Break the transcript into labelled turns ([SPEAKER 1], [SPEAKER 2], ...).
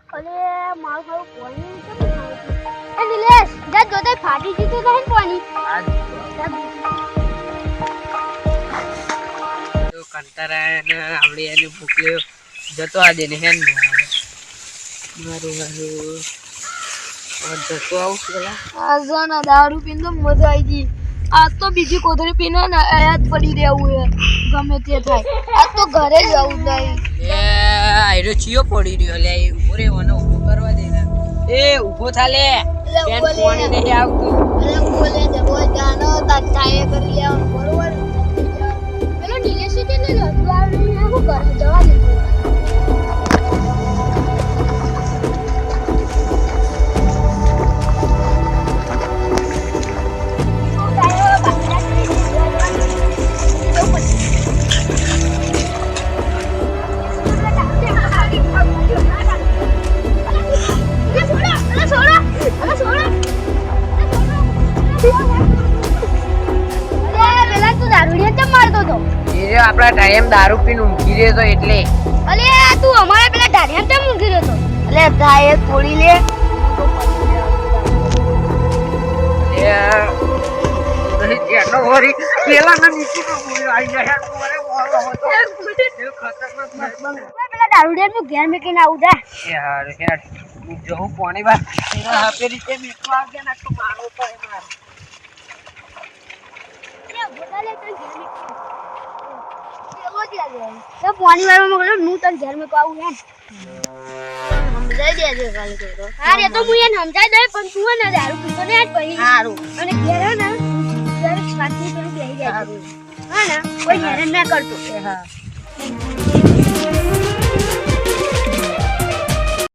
[SPEAKER 1] અરે મારું ખાવું પાણી કેમ એ નિલેશ જા જોતે ફાટી દીધું તો પાણી
[SPEAKER 2] તો કંટાળા ને આવડી એની ભૂખ લ્યો જતો આ દે ને હેન મારું જતો આવું પેલા
[SPEAKER 1] આ જાના દારૂ પીને તો મજા આવી ગઈ આ તો બીજી કોથળી પીને ને આયા જ પડી રહેવું હે ગમે તે થાય આ તો ઘરે જ આવું નહીં
[SPEAKER 2] એ આયરો ચિયો પડી રહ્યો લે ઉભો રે મને ઉભો કરવા દે ને એ ઉભો થા લે કેન પાણી નહીં આવતું
[SPEAKER 1] અરે બોલે છે બોલ જાનો તાય કરી લેવાનું બરોબર પેલો નિલેશ છે ને લડવાનું હું ઘરે જવા દે
[SPEAKER 2] આપડા ટાઈમ દારૂ પીને ઊંઘી રહ્યો તો એટલે
[SPEAKER 1] અલે તું અમારા પેલા ઢારિયા કેમ ઊંઘી રહ્યો તો અલે ભાઈ થોડી લે પેલા દારૂડિયા નું ઘેર મેકીને આવું જા
[SPEAKER 2] યાર હેડ જવું પાણી બા આપે રીતે મેકવા આવજે ને તો મારો પડે માર
[SPEAKER 1] પાણી વાળવા મોકલો હું તને ઘેર મેં આવું એમ સમજાઈ દેજે કાલે તો હા રે તો હું એને સમજાઈ દે પણ તું ને દારૂ પીતો ને આજ પહી
[SPEAKER 2] સારું
[SPEAKER 1] અને ઘેર હે ને ત્યારે સ્વાદની થોડી બેહી જાય હા ને કોઈ હેરાન ના કરતો
[SPEAKER 2] હા